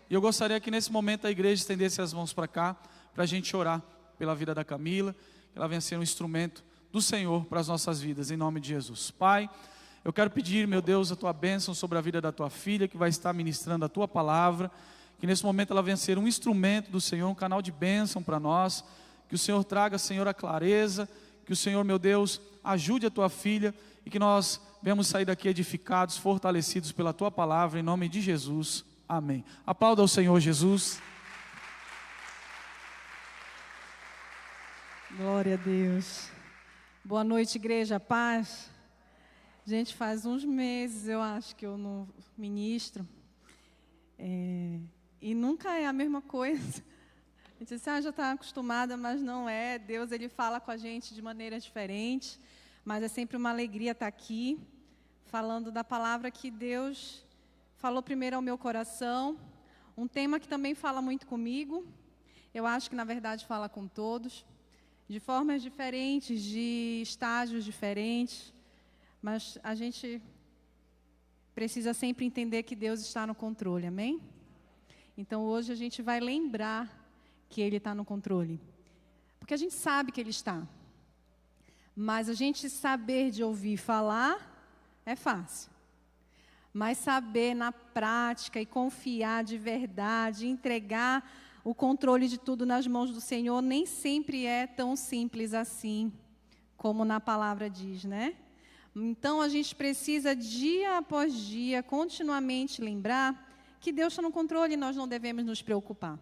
E eu gostaria que nesse momento a igreja estendesse as mãos para cá, para a gente orar pela vida da Camila, que ela venha ser um instrumento do Senhor para as nossas vidas, em nome de Jesus. Pai, eu quero pedir, meu Deus, a Tua bênção sobre a vida da Tua filha, que vai estar ministrando a Tua palavra, que nesse momento ela venha ser um instrumento do Senhor, um canal de bênção para nós, que o Senhor traga, Senhor, a clareza, que o Senhor, meu Deus, ajude a Tua filha, e que nós venhamos sair daqui edificados, fortalecidos pela Tua palavra, em nome de Jesus. Amém. Aplauda ao Senhor Jesus. Glória a Deus. Boa noite, igreja, paz. Gente, faz uns meses, eu acho, que eu não ministro. E nunca é a mesma coisa. A gente diz, já está acostumada, mas não é. Deus, Ele fala com a gente de maneira diferente. Mas é sempre uma alegria estar aqui, falando da palavra que Deus falou primeiro ao meu coração. Um tema que também fala muito comigo. Eu acho que, na verdade, fala com todos. De formas diferentes, de estágios diferentes. Mas a gente precisa sempre entender que Deus está no controle, amém? Então hoje a gente vai lembrar que Ele está no controle. Porque a gente sabe que Ele está. Mas a gente saber de ouvir falar é fácil. Mas saber na prática e confiar de verdade, entregar o controle de tudo nas mãos do Senhor, nem sempre é tão simples assim, como na palavra diz, né? Então, a gente precisa, dia após dia, continuamente lembrar que Deus está no controle e nós não devemos nos preocupar.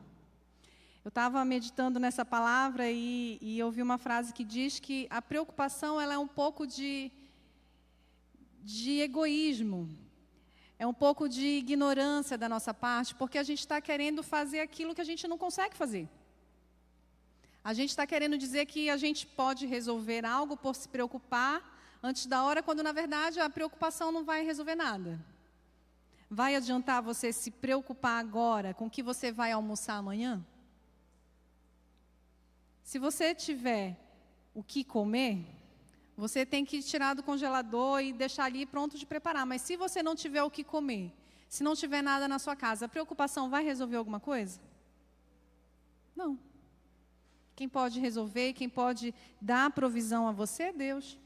Eu estava meditando nessa palavra e ouvi uma frase que diz que a preocupação ela é um pouco de egoísmo, é um pouco de ignorância da nossa parte, porque a gente está querendo fazer aquilo que a gente não consegue fazer. A gente está querendo dizer que a gente pode resolver algo por se preocupar antes da hora, quando na verdade a preocupação não vai resolver nada. Vai adiantar você se preocupar agora com o que você vai almoçar amanhã? Se você tiver o que comer, você tem que tirar do congelador e deixar ali pronto de preparar. Mas se você não tiver o que comer, se não tiver nada na sua casa, a preocupação vai resolver alguma coisa? Não. Quem pode resolver, quem pode dar provisão a você é Deus.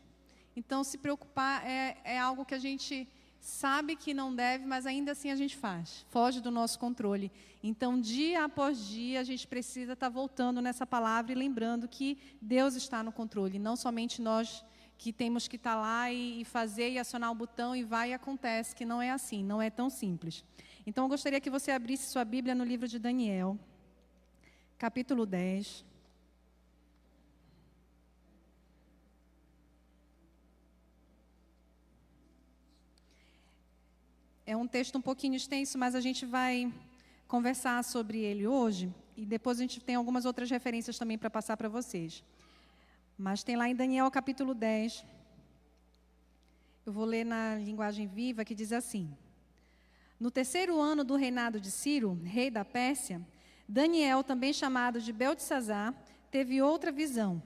Então, se preocupar é algo que a gente sabe que não deve, mas ainda assim a gente faz. Foge do nosso controle. Então, dia após dia, a gente precisa estar voltando nessa palavra e lembrando que Deus está no controle. Não somente nós que temos que estar lá e fazer e acionar o botão e vai e acontece, que não é assim, não é tão simples. Então, eu gostaria que você abrisse sua Bíblia no livro de Daniel, capítulo 10. É um texto um pouquinho extenso, mas a gente vai conversar sobre ele hoje. E depois a gente tem algumas outras referências também para passar para vocês. Mas tem lá em Daniel capítulo 10. Eu vou ler na linguagem viva, que diz assim: No terceiro ano do reinado de Ciro, rei da Pérsia, Daniel, também chamado de Beltesazar, teve outra visão.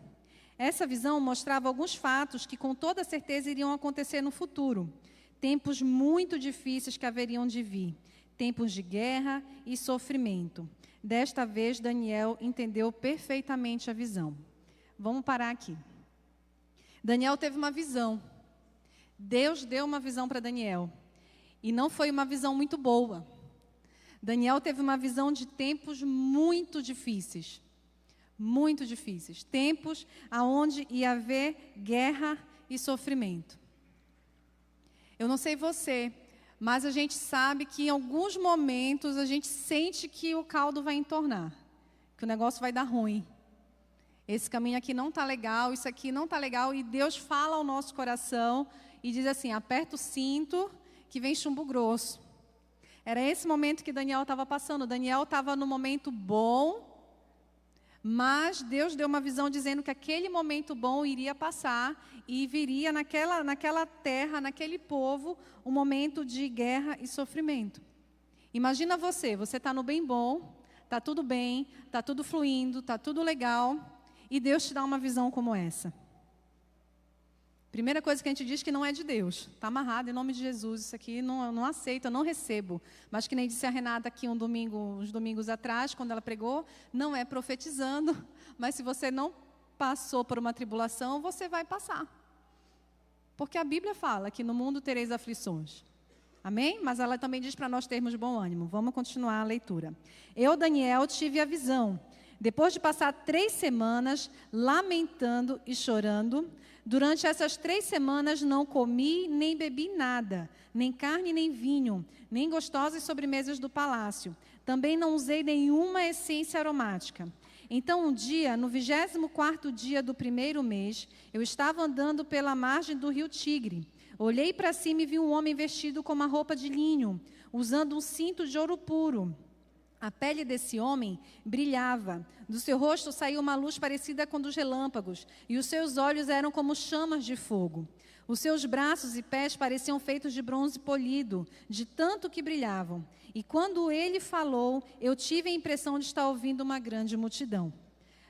Essa visão mostrava alguns fatos que com toda certeza iriam acontecer no futuro. Tempos muito difíceis que haveriam de vir, tempos de guerra e sofrimento. Desta vez, Daniel entendeu perfeitamente a visão. Vamos parar aqui. Daniel teve uma visão. Deus deu uma visão para Daniel. E não foi uma visão muito boa. Daniel teve uma visão de tempos muito difíceis. Muito difíceis. Tempos onde ia haver guerra e sofrimento. Eu não sei você, mas a gente sabe que em alguns momentos a gente sente que o caldo vai entornar, que o negócio vai dar ruim. Esse caminho aqui não está legal, isso aqui não está legal, e Deus fala ao nosso coração e diz assim: aperta o cinto que vem chumbo grosso. Era esse momento que Daniel estava passando. Daniel estava no momento bom, mas Deus deu uma visão dizendo que aquele momento bom iria passar e viria naquela terra, naquele povo, um momento de guerra e sofrimento. Imagina você está no bem bom, está tudo bem, está tudo fluindo, está tudo legal, e Deus te dá uma visão como essa. Primeira coisa que a gente diz que não é de Deus. Está amarrado em nome de Jesus. Isso aqui não aceito, eu não recebo. Mas que nem disse a Renata aqui uns domingos atrás, quando ela pregou, não é profetizando, mas se você não passou por uma tribulação, você vai passar. Porque a Bíblia fala que no mundo tereis aflições. Amém? Mas ela também diz para nós termos bom ânimo. Vamos continuar a leitura. Eu, Daniel, tive a visão. Depois de passar 3 semanas lamentando e chorando, durante essas 3 semanas não comi nem bebi nada, nem carne nem vinho, nem gostosas sobremesas do palácio. Também não usei nenhuma essência aromática. Então, um dia, no 24º dia do 1º mês, eu estava andando pela margem do rio Tigre. Olhei para cima e vi um homem vestido com uma roupa de linho, usando um cinto de ouro puro. A pele desse homem brilhava. Do seu rosto saía uma luz parecida com dos relâmpagos, e os seus olhos eram como chamas de fogo. Os seus braços e pés pareciam feitos de bronze polido, de tanto que brilhavam. E quando ele falou, eu tive a impressão de estar ouvindo uma grande multidão.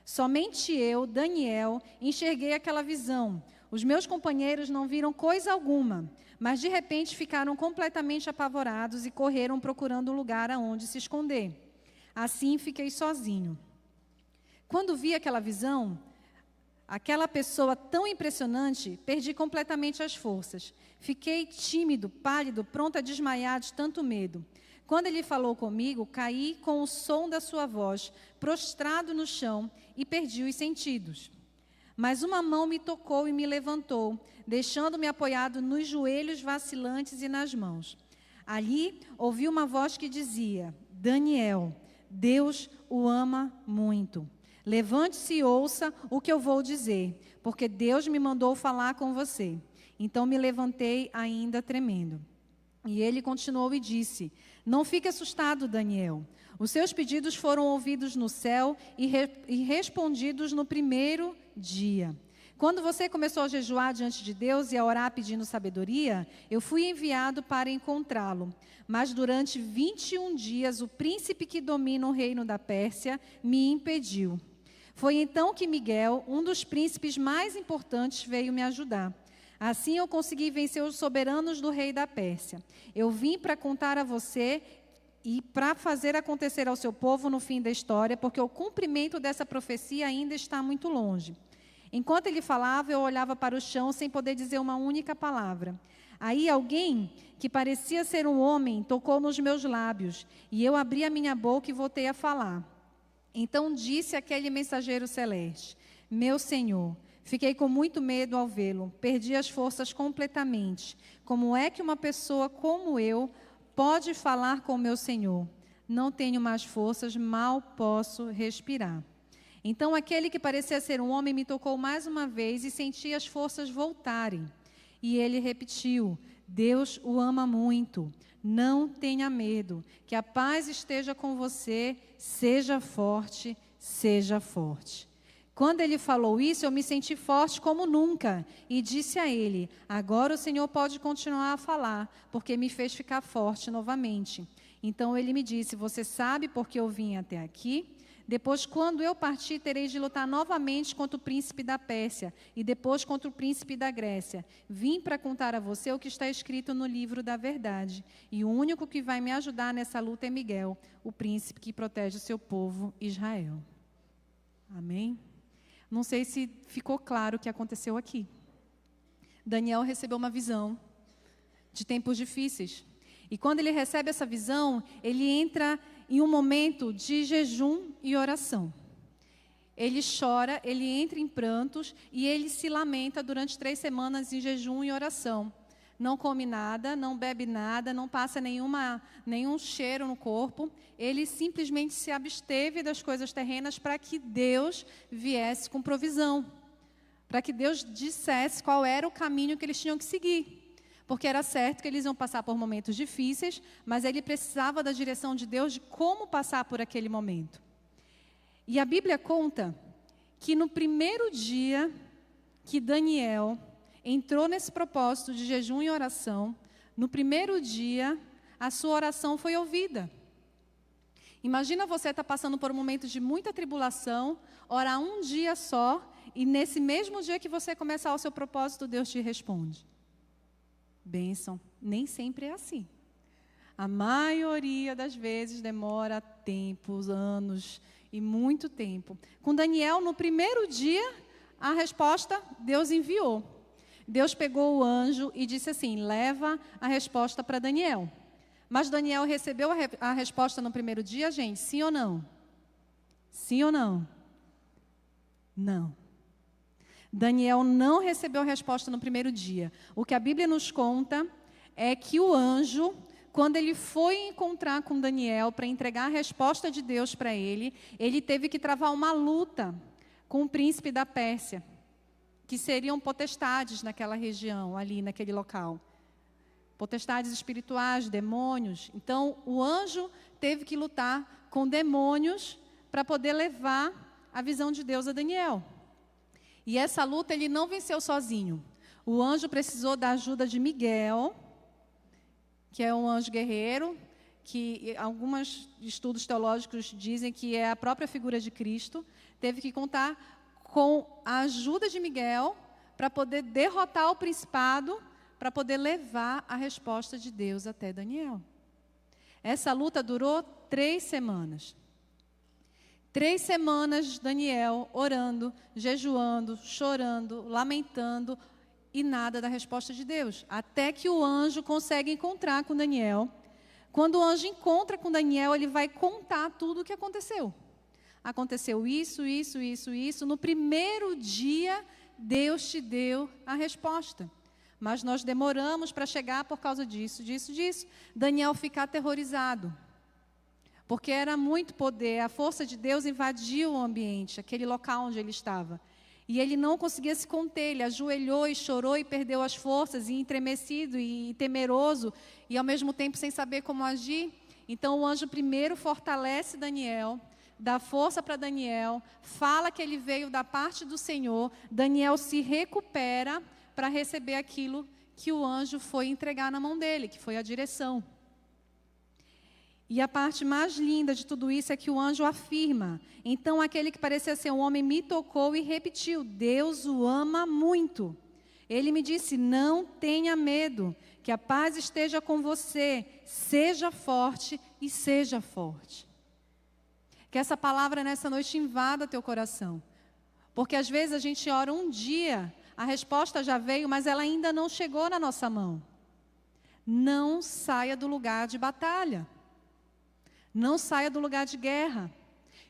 Somente eu, Daniel, enxerguei aquela visão. Os meus companheiros não viram coisa alguma, mas de repente ficaram completamente apavorados e correram procurando um lugar aonde se esconder. Assim fiquei sozinho. Quando vi aquela visão, aquela pessoa tão impressionante, perdi completamente as forças. Fiquei tímido, pálido, pronto a desmaiar de tanto medo. Quando ele falou comigo, caí com o som da sua voz, prostrado no chão, e perdi os sentidos. Mas uma mão me tocou e me levantou, deixando-me apoiado nos joelhos vacilantes e nas mãos. Ali, ouvi uma voz que dizia: Daniel, Deus o ama muito. Levante-se e ouça o que eu vou dizer, porque Deus me mandou falar com você. Então me levantei ainda tremendo. E ele continuou e disse: Não fique assustado, Daniel. Os seus pedidos foram ouvidos no céu e respondidos no 1º dia. Quando você começou a jejuar diante de Deus e a orar pedindo sabedoria, eu fui enviado para encontrá-lo. Mas durante 21 dias, o príncipe que domina o reino da Pérsia me impediu. Foi então que Miguel, um dos príncipes mais importantes, veio me ajudar. Assim eu consegui vencer os soberanos do rei da Pérsia. Eu vim para contar a você e para fazer acontecer ao seu povo no fim da história, porque o cumprimento dessa profecia ainda está muito longe. Enquanto ele falava, eu olhava para o chão sem poder dizer uma única palavra. Aí alguém, que parecia ser um homem, tocou nos meus lábios, e eu abri a minha boca e voltei a falar. Então disse aquele mensageiro celeste: Meu Senhor, fiquei com muito medo ao vê-lo, perdi as forças completamente. Como é que uma pessoa como eu pode falar com meu Senhor? Não tenho mais forças, mal posso respirar. Então aquele que parecia ser um homem me tocou mais uma vez e senti as forças voltarem. E ele repetiu: Deus o ama muito. Não tenha medo. Que a paz esteja com você. Seja forte, seja forte. Quando ele falou isso, eu me senti forte como nunca. E disse a ele: Agora o Senhor pode continuar a falar, porque me fez ficar forte novamente. Então ele me disse: Você sabe por que eu vim até aqui? Depois, quando eu partir, tereis de lutar novamente contra o príncipe da Pérsia e depois contra o príncipe da Grécia. Vim para contar a você o que está escrito no livro da verdade. E o único que vai me ajudar nessa luta é Miguel, o príncipe que protege o seu povo, Israel. Amém? Não sei se ficou claro o que aconteceu aqui. Daniel recebeu uma visão de tempos difíceis. E quando ele recebe essa visão, ele entra em um momento de jejum e oração. Ele chora, ele entra em prantos e ele se lamenta durante 3 semanas em jejum e oração. Não come nada, não bebe nada, não passa nenhum cheiro no corpo. Ele simplesmente se absteve das coisas terrenas para que Deus viesse com provisão. Para que Deus dissesse qual era o caminho que eles tinham que seguir. Porque era certo que eles iam passar por momentos difíceis, mas ele precisava da direção de Deus de como passar por aquele momento. E a Bíblia conta que no 1º dia que Daniel entrou nesse propósito de jejum e oração, no 1º dia a sua oração foi ouvida. Imagina você estar passando por um momento de muita tribulação, orar um dia só, e nesse mesmo dia que você começar o seu propósito, Deus te responde. Bênção. Nem sempre é assim. A maioria das vezes demora tempos, anos e muito tempo. Com Daniel, no primeiro dia, a resposta Deus enviou. Deus pegou o anjo e disse assim: leva a resposta para Daniel. Mas Daniel recebeu a resposta no primeiro dia, gente? Sim ou não? Sim ou não? Não. Daniel não recebeu a resposta no primeiro dia. O que a Bíblia nos conta é que o anjo, quando ele foi encontrar com Daniel para entregar a resposta de Deus para ele, ele teve que travar uma luta com o príncipe da Pérsia, que seriam potestades naquela região, ali naquele local. Potestades espirituais, demônios. Então, o anjo teve que lutar com demônios para poder levar a visão de Deus a Daniel. E essa luta ele não venceu sozinho. O anjo precisou da ajuda de Miguel, que é um anjo guerreiro, que alguns estudos teológicos dizem que é a própria figura de Cristo. Teve que contar com a ajuda de Miguel para poder derrotar o principado, para poder levar a resposta de Deus até Daniel. Essa luta durou 3 semanas. 3 semanas Daniel orando, jejuando, chorando, lamentando e nada da resposta de Deus. Até que o anjo consegue encontrar com Daniel. Quando o anjo encontra com Daniel, ele vai contar tudo o que aconteceu. Aconteceu isso, isso, isso, isso. No primeiro dia, Deus te deu a resposta. Mas nós demoramos para chegar por causa disso, disso, disso. Daniel fica aterrorizado. Porque era muito poder, a força de Deus invadiu o ambiente, aquele local onde ele estava. E ele não conseguia se conter, ele ajoelhou e chorou e perdeu as forças, e entremecido e temeroso, e ao mesmo tempo sem saber como agir. Então o anjo primeiro fortalece Daniel, dá força para Daniel, fala que ele veio da parte do Senhor, Daniel se recupera para receber aquilo que o anjo foi entregar na mão dele, que foi a direção. E a parte mais linda de tudo isso é que o anjo afirma. Então aquele que parecia ser um homem me tocou e repetiu: Deus o ama muito. Ele me disse: não tenha medo, que a paz esteja com você, seja forte e seja forte. Que essa palavra nessa noite invada teu coração. Porque às vezes a gente ora um dia, a resposta já veio, mas ela ainda não chegou na nossa mão. Não saia do lugar de batalha. Não saia do lugar de guerra.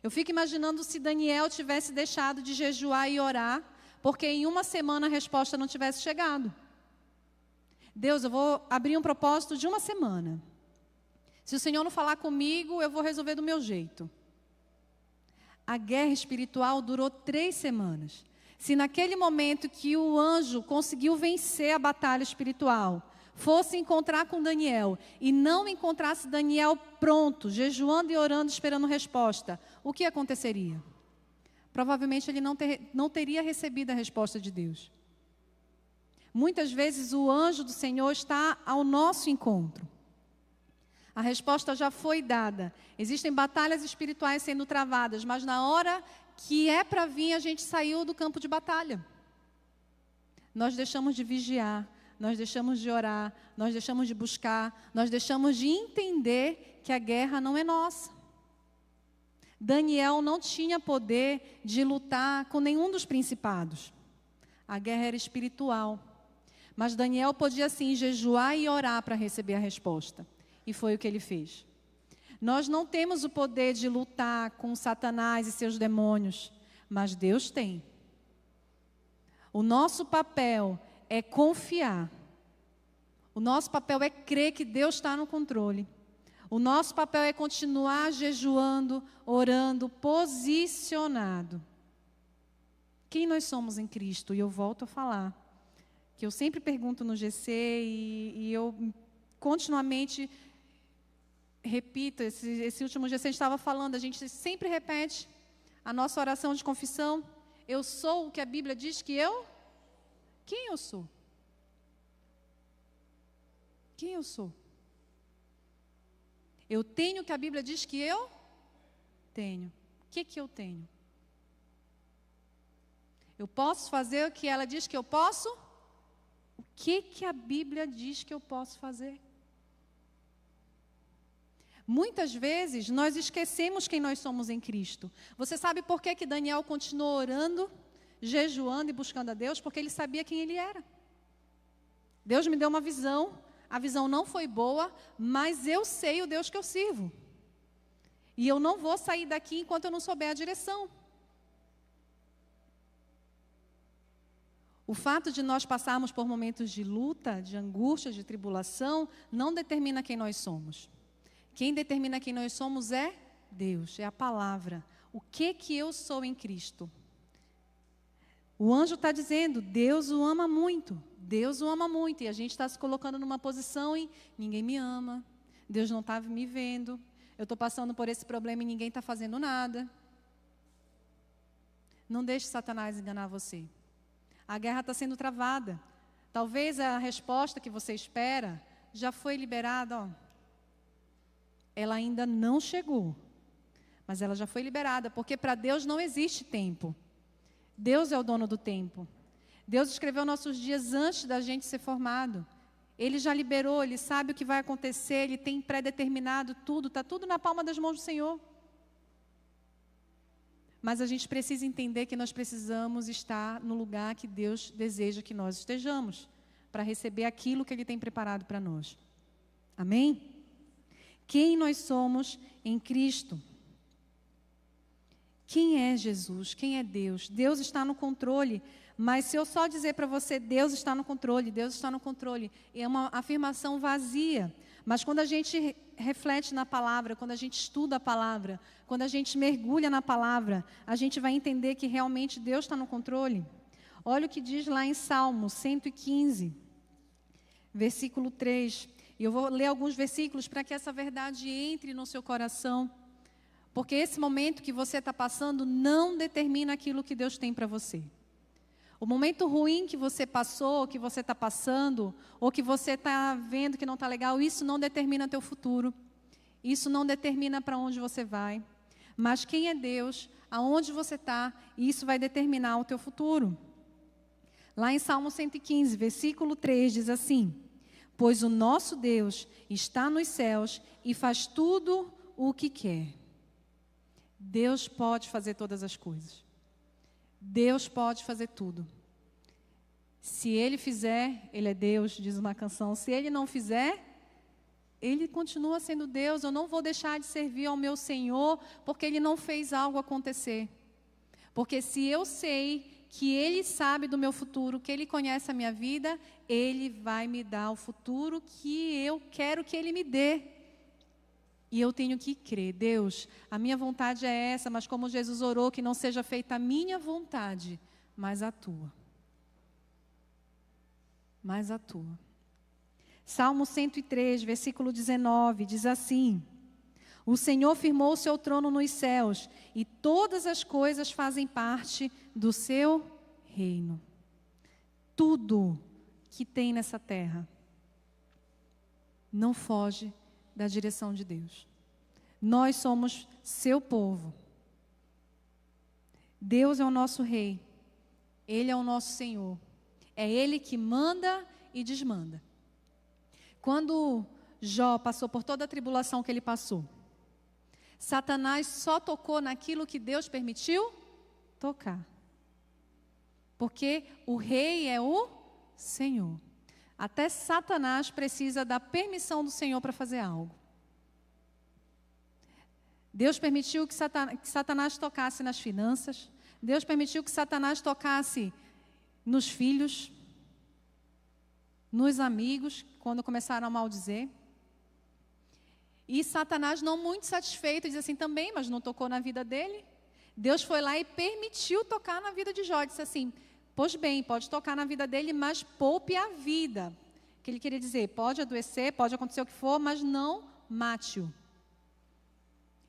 Eu fico imaginando se Daniel tivesse deixado de jejuar e orar, porque em uma semana a resposta não tivesse chegado. Deus, eu vou abrir um propósito de uma semana. Se o Senhor não falar comigo, eu vou resolver do meu jeito. A guerra espiritual durou 3 semanas. Se naquele momento que o anjo conseguiu vencer a batalha espiritual, fosse encontrar com Daniel e não encontrasse Daniel pronto, jejuando e orando, esperando resposta, o que aconteceria? Provavelmente ele não teria recebido a resposta de Deus. Muitas vezes o anjo do Senhor está ao nosso encontro. A resposta já foi dada. Existem batalhas espirituais sendo travadas, mas na hora que é para vir, a gente saiu do campo de batalha. Nós deixamos de vigiar. Nós deixamos de orar, nós deixamos de buscar, nós deixamos de entender que a guerra não é nossa. Daniel não tinha poder de lutar com nenhum dos principados. A guerra era espiritual. Mas Daniel podia sim jejuar e orar para receber a resposta. E foi o que ele fez. Nós não temos o poder de lutar com Satanás e seus demônios, mas Deus tem. O nosso papel é confiar. O nosso papel é crer que Deus está no controle. O nosso papel é continuar jejuando, orando, posicionado. Quem nós somos em Cristo? E eu volto a falar, que eu sempre pergunto no GC e eu continuamente repito, esse último GC a gente estava falando, a gente sempre repete a nossa oração de confissão. Eu sou o que a Bíblia diz que eu... Quem eu sou? Quem eu sou? Eu tenho o que a Bíblia diz que eu Tenho. O que eu tenho? Eu posso fazer o que ela diz que eu posso? O que a Bíblia diz que eu posso fazer? Muitas vezes nós esquecemos quem nós somos em Cristo. Você sabe por que Daniel continuou orando, jejuando e buscando a Deus? Porque ele sabia quem ele era. Deus me deu uma visão, a visão não foi boa, mas eu sei o Deus que eu sirvo. E eu não vou sair daqui enquanto eu não souber a direção. O fato de nós passarmos por momentos de luta, de angústia, de tribulação, não determina quem nós somos. Quem determina quem nós somos é Deus, é a palavra. O que eu sou em Cristo? O anjo está dizendo, Deus o ama muito. Deus o ama muito. E a gente está se colocando numa posição em, ninguém me ama. Deus não está me vendo. Eu estou passando por esse problema e ninguém está fazendo nada. Não deixe Satanás enganar você. A guerra está sendo travada. Talvez a resposta que você espera já foi liberada, ó. Ela ainda não chegou, mas ela já foi liberada, porque para Deus não existe tempo. Deus é o dono do tempo. Deus escreveu nossos dias antes da gente ser formado. Ele já liberou, Ele sabe o que vai acontecer, Ele tem pré-determinado tudo, está tudo na palma das mãos do Senhor. Mas a gente precisa entender que nós precisamos estar no lugar que Deus deseja que nós estejamos, para receber aquilo que Ele tem preparado para nós. Amém? Quem nós somos em Cristo? Quem é Jesus? Quem é Deus? Deus está no controle, mas se eu só dizer para você, Deus está no controle, Deus está no controle, é uma afirmação vazia. Mas quando a gente reflete na palavra, quando a gente estuda a palavra, quando a gente mergulha na palavra, a gente vai entender que realmente Deus está no controle. Olha o que diz lá em Salmo 115, versículo 3. E eu vou ler alguns versículos para que essa verdade entre no seu coração. Porque esse momento que você está passando não determina aquilo que Deus tem para você. O momento ruim que você passou, que você está passando, ou que você está vendo que não está legal, isso não determina teu futuro. Isso não determina para onde você vai. Mas quem é Deus, aonde você está, isso vai determinar o teu futuro. Lá em Salmo 115, versículo 3, diz assim: pois o nosso Deus está nos céus e faz tudo o que quer. Deus pode fazer todas as coisas. Deus pode fazer tudo. Se Ele fizer, Ele é Deus, diz uma canção. Se Ele não fizer, Ele continua sendo Deus. Eu não vou deixar de servir ao meu Senhor porque Ele não fez algo acontecer. Porque se eu sei que Ele sabe do meu futuro, que Ele conhece a minha vida, Ele vai me dar o futuro que eu quero que Ele me dê. E eu tenho que crer, Deus, a minha vontade é essa, mas como Jesus orou, que não seja feita a minha vontade, mas a tua. Mas a tua. Salmo 103, versículo 19, diz assim: o Senhor firmou o seu trono nos céus, e todas as coisas fazem parte do seu reino. Tudo que tem nessa terra não foge da direção de Deus. Nós somos seu povo. Deus é o nosso rei. Ele é o nosso Senhor. É Ele que manda e desmanda. Quando Jó passou por toda a tribulação que ele passou, Satanás só tocou naquilo que Deus permitiu tocar. Porque o rei é o Senhor. Até Satanás precisa da permissão do Senhor para fazer algo. Deus permitiu que Satanás tocasse nas finanças. Deus permitiu que Satanás tocasse nos filhos, nos amigos, quando começaram a maldizer. E Satanás, não muito satisfeito, diz assim também, mas não tocou na vida dele. Deus foi lá e permitiu tocar na vida de Jó. Disse assim: pois bem, pode tocar na vida dele, mas poupe a vida. O que ele queria dizer? Pode adoecer, pode acontecer o que for, mas não mate-o.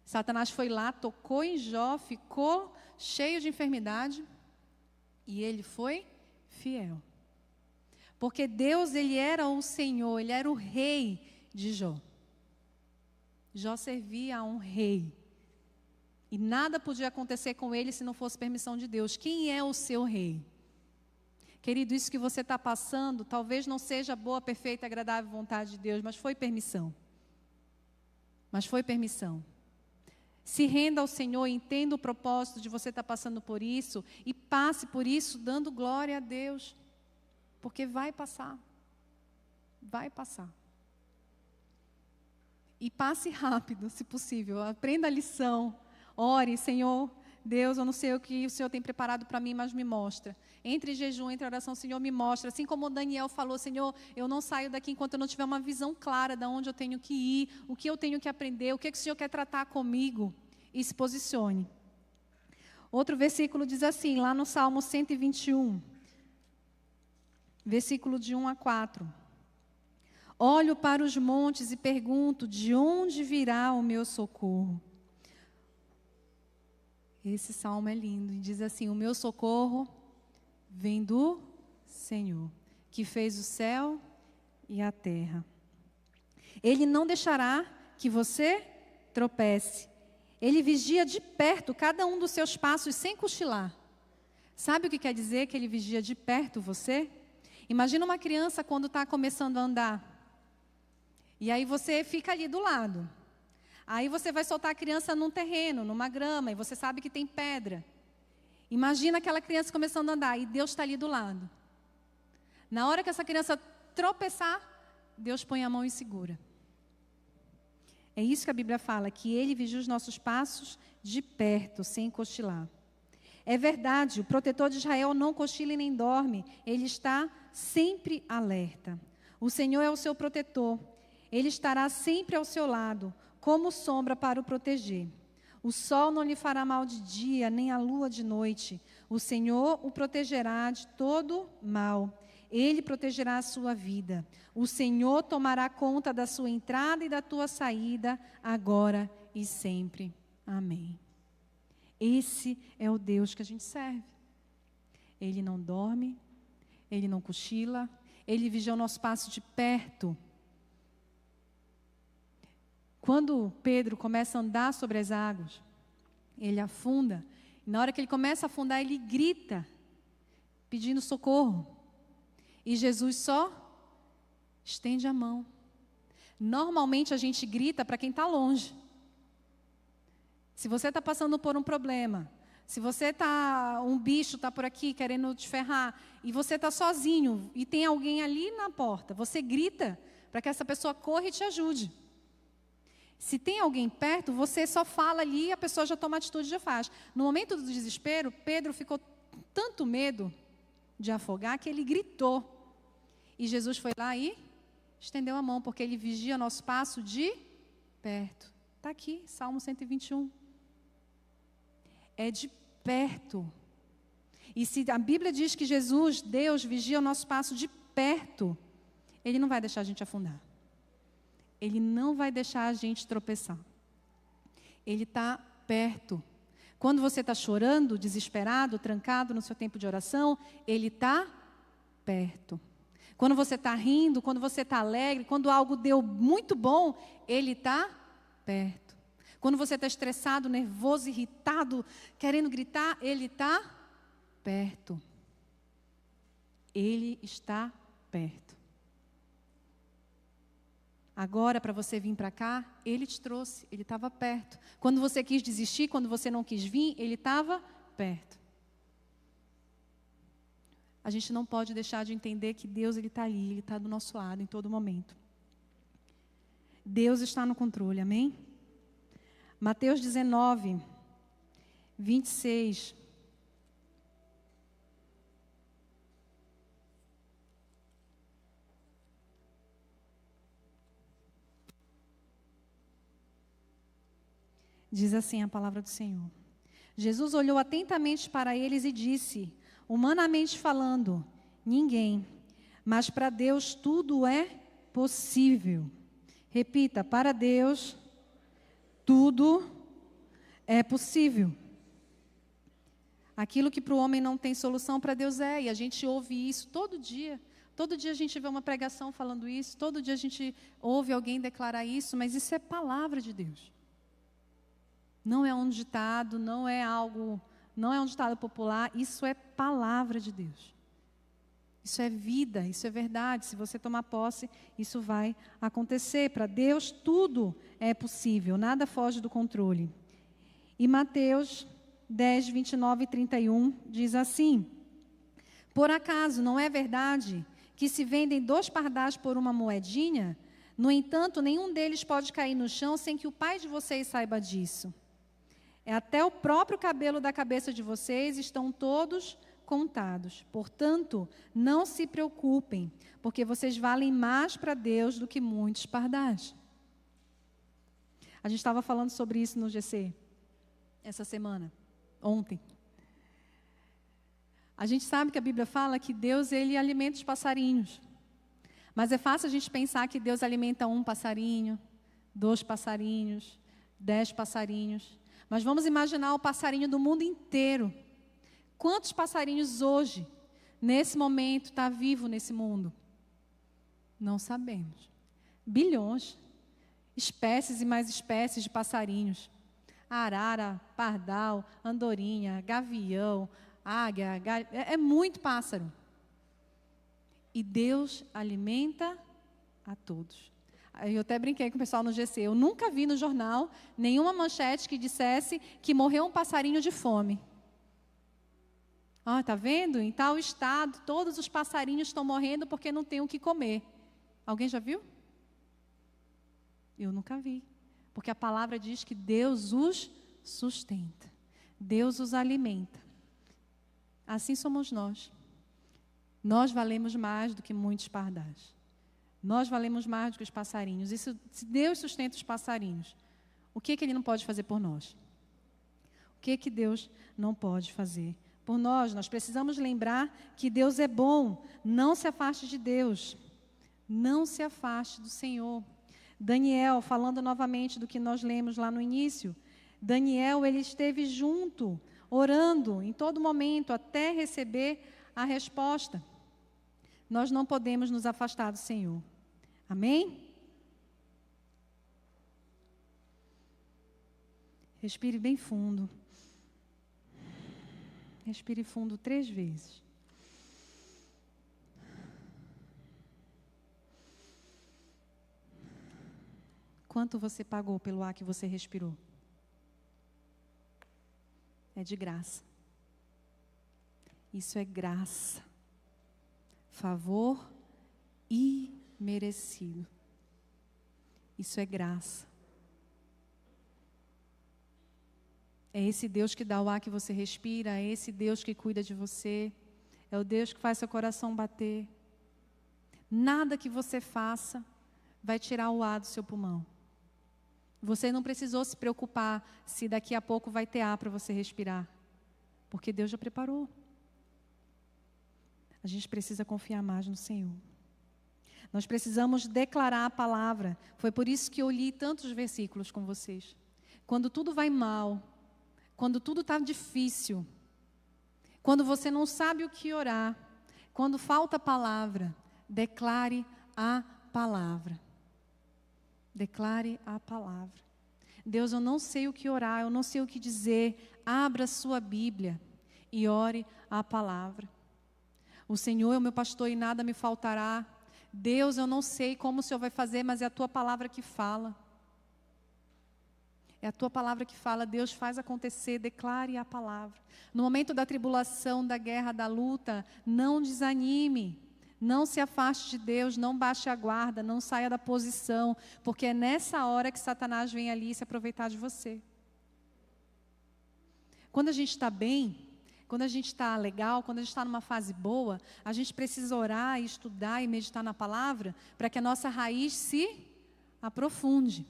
Satanás foi lá, tocou em Jó, ficou cheio de enfermidade, e ele foi fiel. Porque Deus, Ele era o Senhor, Ele era o rei de Jó. Jó servia a um rei. E nada podia acontecer com ele se não fosse permissão de Deus. Quem é o seu rei? Querido, isso que você está passando, talvez não seja boa, perfeita, agradável vontade de Deus, mas foi permissão. Mas foi permissão. Se renda ao Senhor, entenda o propósito de você estar passando por isso e passe por isso dando glória a Deus. Porque vai passar. Vai passar. E passe rápido, se possível. Aprenda a lição. Ore, Senhor, Deus, eu não sei o que o Senhor tem preparado para mim, mas me mostra. Entre jejum, entre oração, Senhor, me mostra. Assim como o Daniel falou, Senhor, eu não saio daqui enquanto eu não tiver uma visão clara de onde eu tenho que ir, o que eu tenho que aprender, o que o Senhor quer tratar comigo. E se posicione. Outro versículo diz assim, lá no Salmo 121, versículo de 1 a 4. Olho para os montes e pergunto, de onde virá o meu socorro? Esse salmo é lindo, e diz assim, o meu socorro vem do Senhor, que fez o céu e a terra. Ele não deixará que você tropece. Ele vigia de perto cada um dos seus passos sem cochilar. Sabe o que quer dizer que ele vigia de perto você? Imagina uma criança quando está começando a andar. E aí você fica ali do lado. Aí você vai soltar a criança num terreno, numa grama, e você sabe que tem pedra. Imagina aquela criança começando a andar, e Deus está ali do lado. Na hora que essa criança tropeçar, Deus põe a mão e segura. É isso que a Bíblia fala, que Ele vigia os nossos passos de perto, sem cochilar. É verdade, o protetor de Israel não cochila e nem dorme, Ele está sempre alerta. O Senhor é o seu protetor, Ele estará sempre ao seu lado, como sombra para o proteger. O sol não lhe fará mal de dia, nem a lua de noite. O Senhor o protegerá de todo mal. Ele protegerá a sua vida. O Senhor tomará conta da sua entrada e da tua saída, agora e sempre. Amém. Esse é o Deus que a gente serve. Ele não dorme, Ele não cochila, Ele vigia o nosso passo de perto. Quando Pedro começa a andar sobre as águas, ele afunda. E na hora que ele começa a afundar, ele grita, pedindo socorro. E Jesus só estende a mão. Normalmente a gente grita para quem está longe. Se você está passando por um problema, se você um bicho está por aqui querendo te ferrar, e você está sozinho, e tem alguém ali na porta, você grita para que essa pessoa corra e te ajude. Se tem alguém perto, você só fala ali e a pessoa já toma atitude e já faz. No momento do desespero, Pedro ficou com tanto medo de afogar que ele gritou. E Jesus foi lá e estendeu a mão, porque Ele vigia nosso passo de perto. Está aqui, Salmo 121. É de perto. E se a Bíblia diz que Jesus, Deus, vigia o nosso passo de perto, Ele não vai deixar a gente afundar. Ele não vai deixar a gente tropeçar. Ele está perto. Quando você está chorando, desesperado, trancado no seu tempo de oração, Ele está perto. Quando você está rindo, quando você está alegre, quando algo deu muito bom, Ele está perto. Quando você está estressado, nervoso, irritado, querendo gritar, Ele está perto. Ele está perto. Agora, para você vir para cá, Ele te trouxe, Ele estava perto. Quando você quis desistir, quando você não quis vir, Ele estava perto. A gente não pode deixar de entender que Deus Ele está ali, Ele está do nosso lado em todo momento. Deus está no controle, amém? Mateus 19, 26. Diz assim a palavra do Senhor. Jesus olhou atentamente para eles e disse, humanamente falando, ninguém, mas para Deus tudo é possível. Repita, para Deus tudo é possível. Aquilo que para o homem não tem solução, para Deus é. E a gente ouve isso todo dia. Todo dia a gente vê uma pregação falando isso. Todo dia a gente ouve alguém declarar isso. Mas isso é palavra de Deus. Não é um ditado, não é um ditado popular, isso é palavra de Deus. Isso é vida, isso é verdade. Se você tomar posse, isso vai acontecer. Para Deus tudo é possível, nada foge do controle. E Mateus 10, 29 e 31 diz assim: por acaso não é verdade que se vendem 2 pardais por uma moedinha? No entanto, nenhum deles pode cair no chão sem que o Pai de vocês saiba disso. Até o próprio cabelo da cabeça de vocês estão todos contados. Portanto, não se preocupem, porque vocês valem mais para Deus do que muitos pardais. A gente estava falando sobre isso no GC essa semana, ontem. A gente sabe que a Bíblia fala que Deus, ele alimenta os passarinhos. Mas é fácil a gente pensar que Deus alimenta 1 passarinho, 2 passarinhos, 10 passarinhos. Mas vamos imaginar o passarinho do mundo inteiro. Quantos passarinhos hoje, nesse momento, está vivo nesse mundo? Não sabemos. Bilhões. Espécies e mais espécies de passarinhos. Arara, pardal, andorinha, gavião, águia, é muito pássaro. E Deus alimenta a todos. Eu até brinquei com o pessoal no GC. Eu nunca vi no jornal nenhuma manchete que dissesse que morreu um passarinho de fome. Tá vendo? Em tal estado, todos os passarinhos estão morrendo porque não tem o que comer. Alguém já viu? Eu nunca vi. Porque a palavra diz que Deus os sustenta. Deus os alimenta. Assim somos nós. Nós valemos mais do que muitos pardais. Nós valemos mais do que os passarinhos. E se Deus sustenta os passarinhos, o que Ele não pode fazer por nós? O que Deus não pode fazer por nós? Nós precisamos lembrar que Deus é bom. Não se afaste de Deus. Não se afaste do Senhor. Daniel, falando novamente do que nós lemos lá no início, Daniel, ele esteve junto, orando em todo momento, até receber a resposta. Nós não podemos nos afastar do Senhor. Amém? Respire bem fundo. Respire fundo 3 vezes. Quanto você pagou pelo ar que você respirou? É de graça. Isso é graça. Favor imerecido. Isso é graça. É esse Deus que dá o ar que você respira, é esse Deus que cuida de você, é o Deus que faz seu coração bater. Nada que você faça vai tirar o ar do seu pulmão. Você não precisou se preocupar se daqui a pouco vai ter ar para você respirar, porque Deus já preparou. A gente precisa confiar mais no Senhor. Nós precisamos declarar a palavra. Foi por isso que eu li tantos versículos com vocês. Quando tudo vai mal, quando tudo está difícil, quando você não sabe o que orar, quando falta palavra, declare a palavra. Declare a palavra. Deus, eu não sei o que orar, eu não sei o que dizer. Abra sua Bíblia e ore a palavra. O Senhor é o meu pastor e nada me faltará. Deus, eu não sei como o Senhor vai fazer, mas é a tua palavra que fala. É a tua palavra que fala. Deus, faz acontecer, declare a palavra. No momento da tribulação, da guerra, da luta, não desanime. Não se afaste de Deus, não baixe a guarda, não saia da posição, porque é nessa hora que Satanás vem ali se aproveitar de você. Quando a gente está bem, quando a gente está legal, quando a gente está numa fase boa, a gente precisa orar, estudar e meditar na palavra para que a nossa raiz se aprofunde,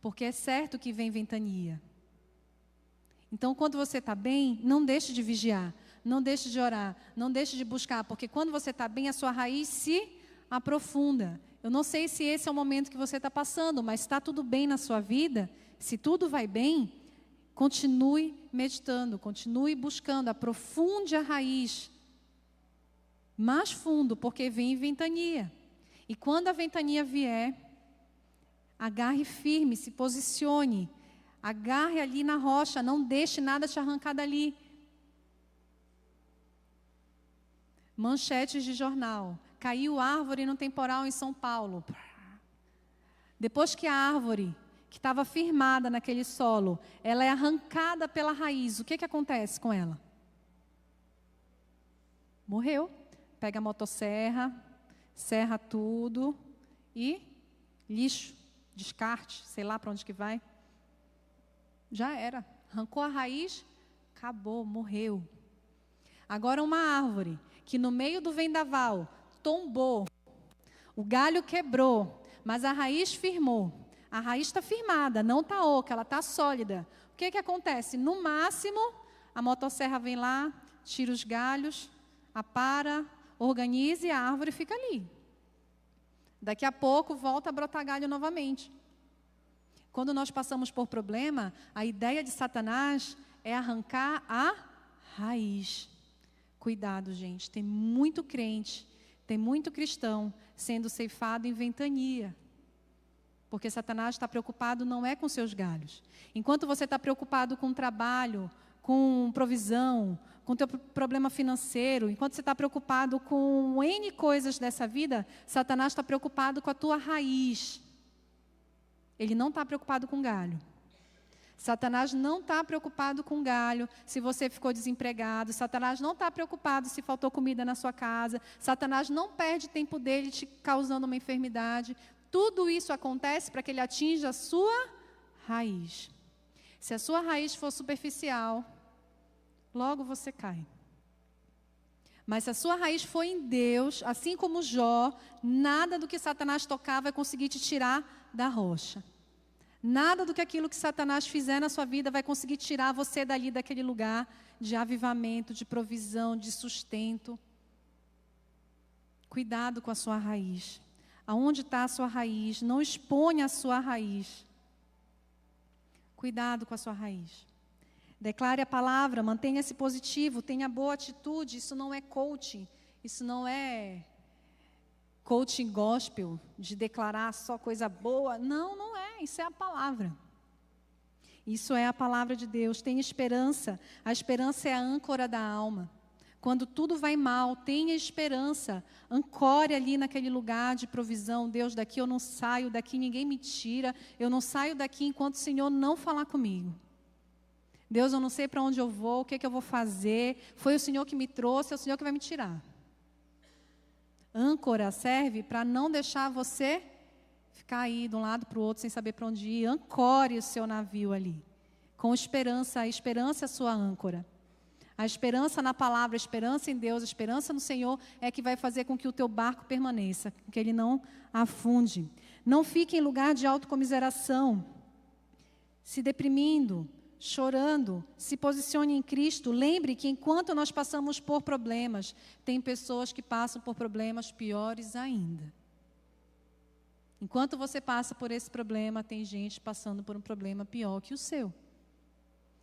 porque é certo que vem ventania. Então, quando você está bem, não deixe de vigiar. Não deixe de orar, não deixe de buscar, porque quando você está bem, a sua raiz se aprofunda. Eu não sei se esse é o momento que você está passando, mas está tudo bem na sua vida, se tudo vai bem, continue meditando, continue buscando, aprofunde a raiz mais fundo, porque vem ventania. E quando a ventania vier, agarre firme, se posicione, Agarre ali na rocha, não deixe nada te arrancar dali. Manchetes de jornal. Caiu árvore no temporal em São Paulo. Depois que a árvore, que estava firmada naquele solo, ela é arrancada pela raiz, o que acontece com ela? Morreu. Pega a motosserra, serra tudo e lixo, descarte, sei lá para onde que vai. Já era. Arrancou a raiz, acabou, morreu. Agora uma árvore que no meio do vendaval tombou, o galho quebrou, mas a raiz firmou. A raiz está firmada, não está oca, ela está sólida. O que acontece? No máximo, a motosserra vem lá, tira os galhos, apara, organiza e a árvore fica ali. Daqui a pouco volta a brotar galho novamente. Quando nós passamos por problema, a ideia de Satanás é arrancar a raiz. Cuidado, gente, tem muito crente, tem muito cristão sendo ceifado em ventania. Porque Satanás está preocupado não é com seus galhos. Enquanto você está preocupado com trabalho, com provisão, com teu problema financeiro, enquanto você está preocupado com N coisas dessa vida, Satanás está preocupado com a tua raiz. Ele não está preocupado com galho. Satanás não está preocupado com galho, se você ficou desempregado. Satanás não está preocupado se faltou comida na sua casa. Satanás não perde tempo dele te causando uma enfermidade. Tudo isso acontece para que ele atinja a sua raiz. Se a sua raiz for superficial, logo você cai. Mas se a sua raiz for em Deus, assim como Jó, nada do que Satanás tocar vai conseguir te tirar da rocha. Nada do que aquilo que Satanás fizer na sua vida vai conseguir tirar você dali, daquele lugar de avivamento, de provisão, de sustento. Cuidado com a sua raiz. Aonde está a sua raiz? Não exponha a sua raiz. Cuidado com a sua raiz. Declare a palavra, mantenha-se positivo, tenha boa atitude. Isso não é coaching, isso não é coaching gospel, de declarar só coisa boa. Não, não é, isso é a palavra. Isso é a palavra de Deus. Tenha esperança, a esperança é a âncora da alma. Quando tudo vai mal, tenha esperança, ancore ali naquele lugar de provisão. Deus, daqui eu não saio, daqui ninguém me tira, eu não saio daqui enquanto o Senhor não falar comigo. Deus, eu não sei para onde eu vou, o que eu vou fazer, foi o Senhor que me trouxe, é o Senhor que vai me tirar. Âncora serve para não deixar você ficar aí de um lado para o outro sem saber para onde ir. Ancore o seu navio ali, com esperança. A esperança é a sua âncora. A esperança na palavra, a esperança em Deus, a esperança no Senhor é que vai fazer com que o teu barco permaneça, que ele não afunde. Não fique em lugar de autocomiseração, se deprimindo, chorando. Se posicione em Cristo. Lembre que enquanto nós passamos por problemas, tem pessoas que passam por problemas piores ainda. Enquanto você passa por esse problema, tem gente passando por um problema pior que o seu.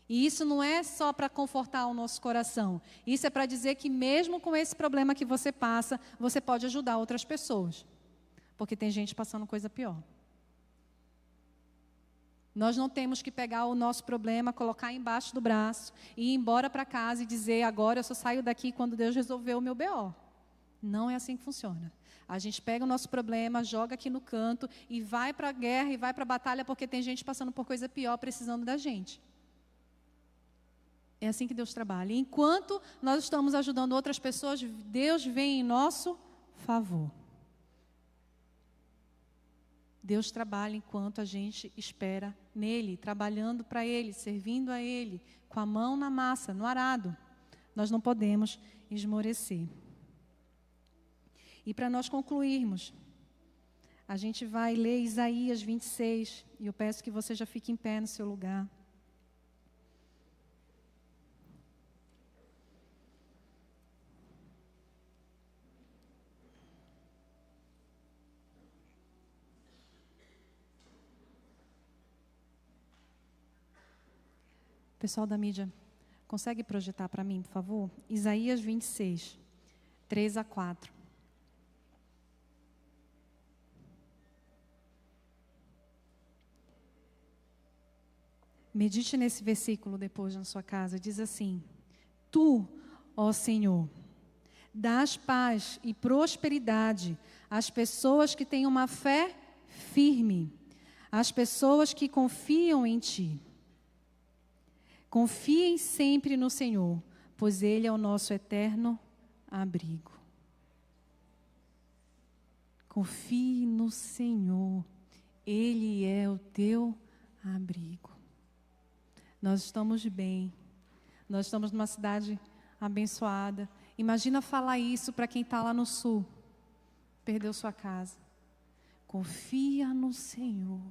E isso não é só para confortar o nosso coração. Isso é para dizer que mesmo com esse problema que você passa, você pode ajudar outras pessoas. Porque tem gente passando coisa pior. Nós não temos que pegar o nosso problema, colocar embaixo do braço e ir embora para casa e dizer, agora eu só saio daqui quando Deus resolveu o meu BO. Não é assim que funciona. A gente pega o nosso problema, joga aqui no canto e vai para a guerra e vai para a batalha porque tem gente passando por coisa pior, precisando da gente. É assim que Deus trabalha. E enquanto nós estamos ajudando outras pessoas, Deus vem em nosso favor. Deus trabalha enquanto a gente espera nele, trabalhando para ele, servindo a ele, com a mão na massa, no arado. Nós não podemos esmorecer. E para nós concluirmos, a gente vai ler Isaías 26, e eu peço que você já fique em pé no seu lugar. Pessoal da mídia, consegue projetar para mim, por favor? Isaías 26, 3 a 4. Medite nesse versículo depois na sua casa. Diz assim: Tu, ó Senhor, dás paz e prosperidade às pessoas que têm uma fé firme, às pessoas que confiam em Ti. Confiem sempre no Senhor, pois Ele é o nosso eterno abrigo. Confie no Senhor, Ele é o teu abrigo. Nós estamos bem, nós estamos numa cidade abençoada. Imagina falar isso para quem está lá no sul, perdeu sua casa. Confia no Senhor,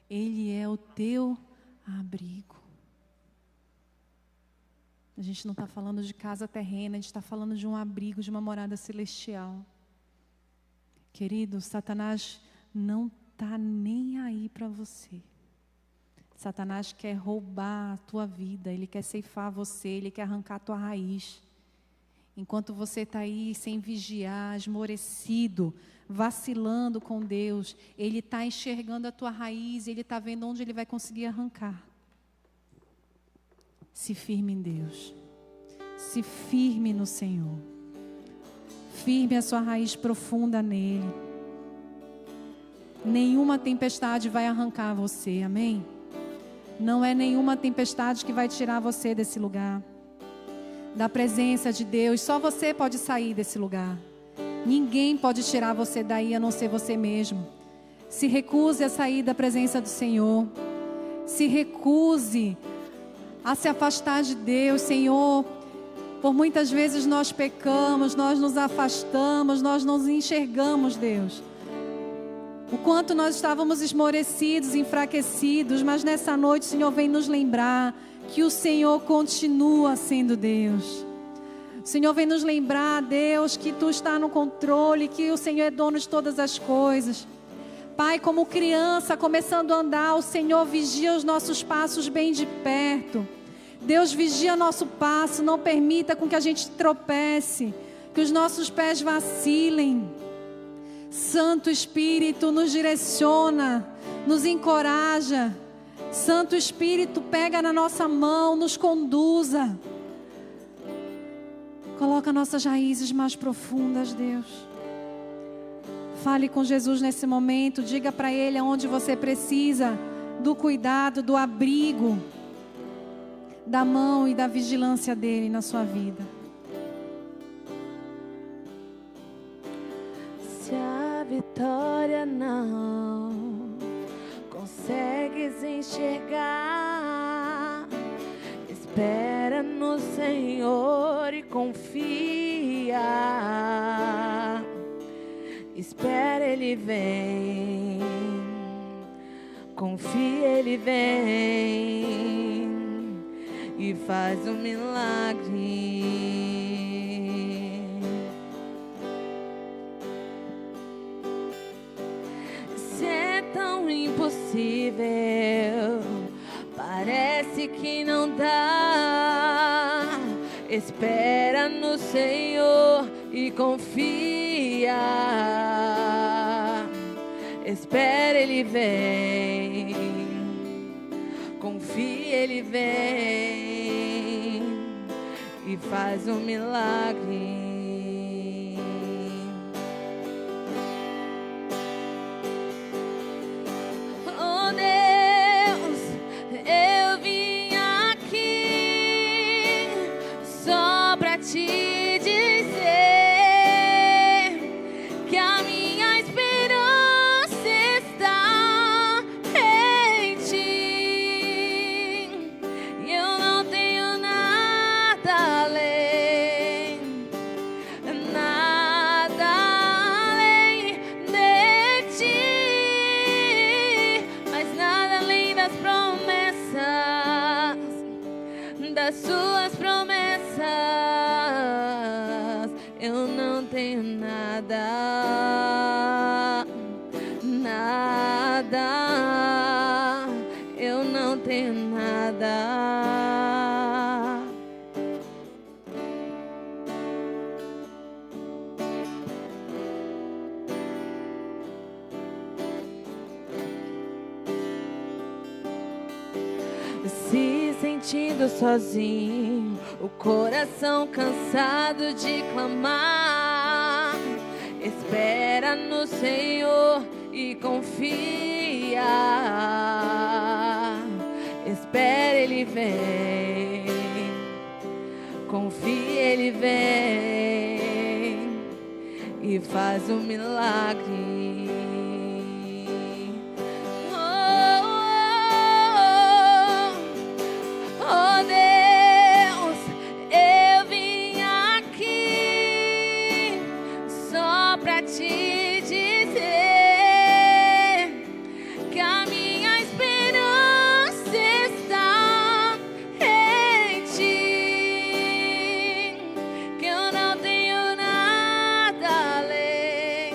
Ele é o teu abrigo. A gente não está falando de casa terrena, a gente está falando de um abrigo, de uma morada celestial. Querido, Satanás não está nem aí para você. Satanás quer roubar a tua vida, ele quer ceifar você, ele quer arrancar a tua raiz. Enquanto você está aí sem vigiar, esmorecido, vacilando com Deus, ele está enxergando a tua raiz, ele está vendo onde ele vai conseguir arrancar. Se firme em Deus, se firme no Senhor, firme a sua raiz profunda nele. Nenhuma tempestade vai arrancar você, amém? Não é nenhuma tempestade que vai tirar você desse lugar, da presença de Deus. Só você pode sair desse lugar. Ninguém pode tirar você daí a não ser você mesmo. Se recuse a sair da presença do Senhor. Se recuse a se afastar de Deus. Senhor, por muitas vezes nós pecamos, nós nos afastamos, nós não enxergamos, Deus. O quanto nós estávamos esmorecidos, enfraquecidos, mas nessa noite o Senhor vem nos lembrar que o Senhor continua sendo Deus. O Senhor vem nos lembrar, Deus, que Tu está no controle, que o Senhor é dono de todas as coisas. Pai, como criança começando a andar, o Senhor vigia os nossos passos bem de perto. Deus vigia nosso passo, não permita com que a gente tropece, que os nossos pés vacilem. Santo Espírito nos direciona, nos encoraja. Santo Espírito pega na nossa mão, nos conduza. Coloca nossas raízes mais profundas, Deus. Fale com Jesus nesse momento, diga para Ele aonde você precisa do cuidado, do abrigo, da mão e da vigilância dEle na sua vida. Se a vitória não consegues enxergar, espera no Senhor e confia. Espera, Ele vem. Confia, Ele vem e faz um milagre. Se é tão impossível, parece que não dá. Espera no Senhor e confia. Espera, Ele vem. Confia, Ele vem e faz um milagre. Oh Deus, eu vim aqui só pra te dizer que a minha esperança está em Ti. E eu não tenho nada além de Ti, mas nada além das promessas, das Suas promessas. Eu não tenho nada, nada, eu não tenho nada. sentindo sozinho, o coração cansado de clamar, espera no Senhor e confia. Espera, Ele vem. Confia, Ele vem e faz um milagre. Oh Deus, eu vim aqui só pra te dizer que a minha esperança está em ti, que eu não tenho nada além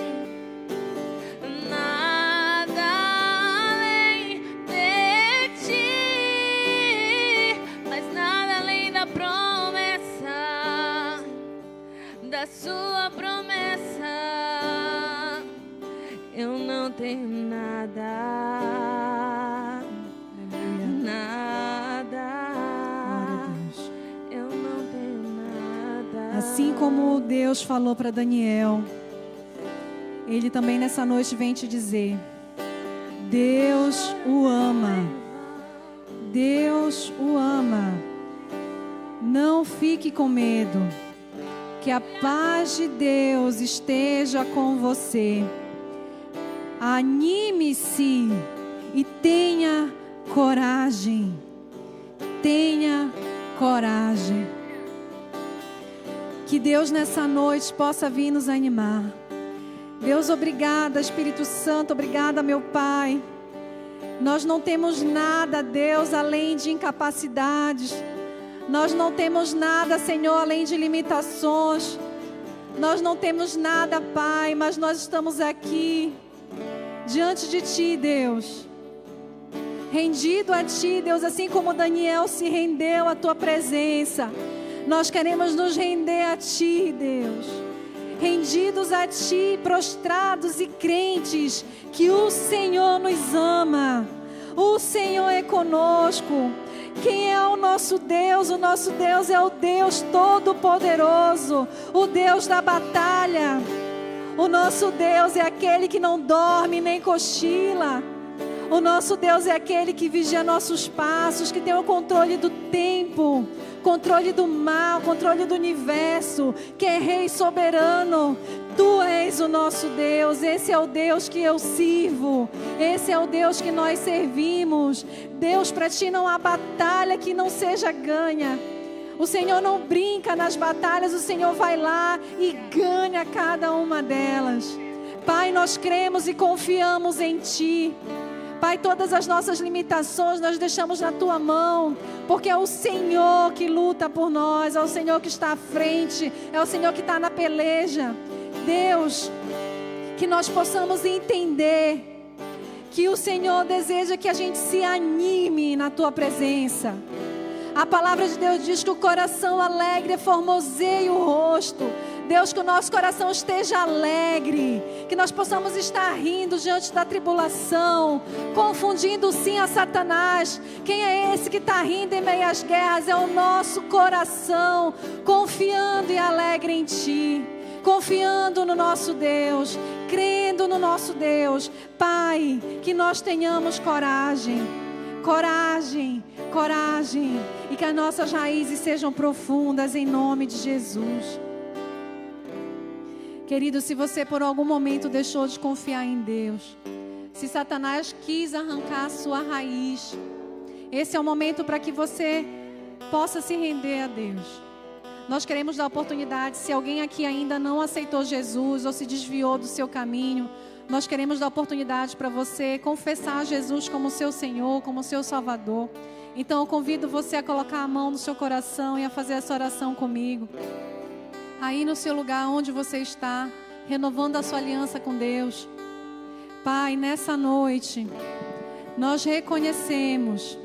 de ti, mas nada além da promessa, da sua promessa. Eu não tenho nada, nada. Eu não tenho nada. Assim como Deus falou para Daniel, Ele também nessa noite vem te dizer: Deus o ama. Deus o ama. Não fique com medo. Que a paz de Deus esteja com você. Anime-se e tenha coragem. Tenha coragem. Que Deus nessa noite possa vir nos animar. Deus, obrigada, Espírito Santo, obrigada, meu Pai. Nós não temos nada, Deus, além de incapacidades. Nós não temos nada, Senhor, além de limitações. Nós não temos nada, Pai, mas nós estamos aqui diante de Ti, Deus. Rendido a Ti, Deus, assim como Daniel se rendeu à Tua presença. Nós queremos nos render a Ti, Deus. Rendidos a Ti, prostrados e crentes que o Senhor nos ama. O Senhor é conosco. Quem é o nosso Deus? O nosso Deus é o Deus Todo-Poderoso, o Deus da batalha. O nosso Deus é aquele que não dorme nem cochila. O nosso Deus é aquele que vigia nossos passos, que tem o controle do tempo, controle do mal, controle do universo, que é Rei soberano. Tu és o nosso Deus. Esse é o Deus que eu sirvo. Esse é o Deus que nós servimos. Deus, para Ti não há batalha que não seja ganha. O Senhor não brinca nas batalhas. O Senhor vai lá e ganha cada uma delas. Pai, nós cremos e confiamos em Ti. Pai, todas as nossas limitações nós deixamos na Tua mão, porque é o Senhor que luta por nós, é o Senhor que está à frente, é o Senhor que está na peleja. Deus, que nós possamos entender que o Senhor deseja que a gente se anime na Tua presença. A palavra de Deus diz que o coração alegre formoseia o rosto. Deus, que o nosso coração esteja alegre, que nós possamos estar rindo diante da tribulação, confundindo sim a Satanás. Quem é esse que está rindo em meio às guerras? É o nosso coração, confiando e alegre em Ti, confiando no nosso Deus, crendo no nosso Deus. Pai, que nós tenhamos coragem, coragem, coragem, e que as nossas raízes sejam profundas em nome de Jesus. Querido, se você por algum momento deixou de confiar em Deus, se Satanás quis arrancar a sua raiz, esse é o momento para que você possa se render a Deus. Nós queremos dar oportunidade, se alguém aqui ainda não aceitou Jesus ou se desviou do seu caminho, nós queremos dar oportunidade para você confessar Jesus como seu Senhor, como seu Salvador. Então eu convido você a colocar a mão no seu coração e a fazer essa oração comigo. Aí no seu lugar onde você está, renovando a sua aliança com Deus. Pai, nessa noite, nós reconhecemos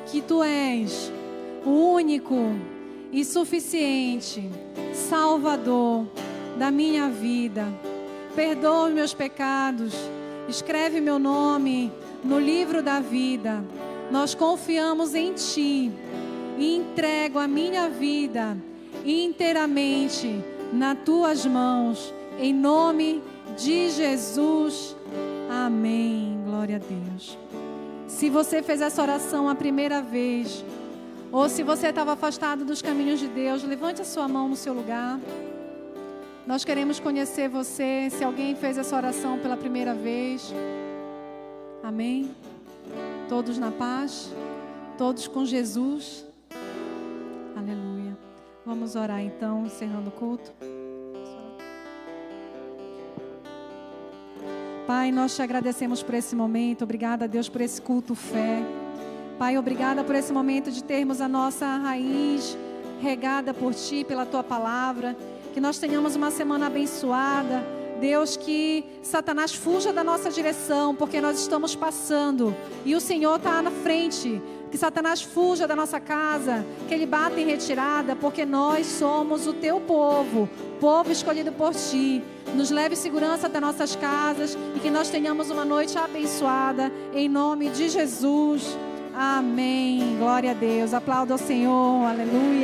que Tu és o único e suficiente Salvador da minha vida. Perdoa os meus pecados, escreve meu nome no livro da vida. Nós confiamos em Ti e entrego a minha vida inteiramente nas tuas mãos, em nome de Jesus. Amém. Glória a Deus. Se você fez essa oração a primeira vez, ou se você estava afastado dos caminhos de Deus, levante a sua mão no seu lugar. Nós queremos conhecer você. Se alguém fez essa oração pela primeira vez, amém? Todos na paz, todos com Jesus. Aleluia. Vamos orar então, encerrando o culto. Pai, nós te agradecemos por esse momento. Obrigada, Deus, por esse culto fé. Pai, obrigada por esse momento de termos a nossa raiz regada por Ti, pela Tua palavra. Que nós tenhamos uma semana abençoada. Deus, que Satanás fuja da nossa direção, porque nós estamos passando e o Senhor está na frente. Que Satanás fuja da nossa casa, que ele bata em retirada, porque nós somos o Teu povo, povo escolhido por Ti. Nos leve segurança até nossas casas e que nós tenhamos uma noite abençoada, em nome de Jesus. Amém. Glória a Deus. Aplauda ao Senhor. Aleluia.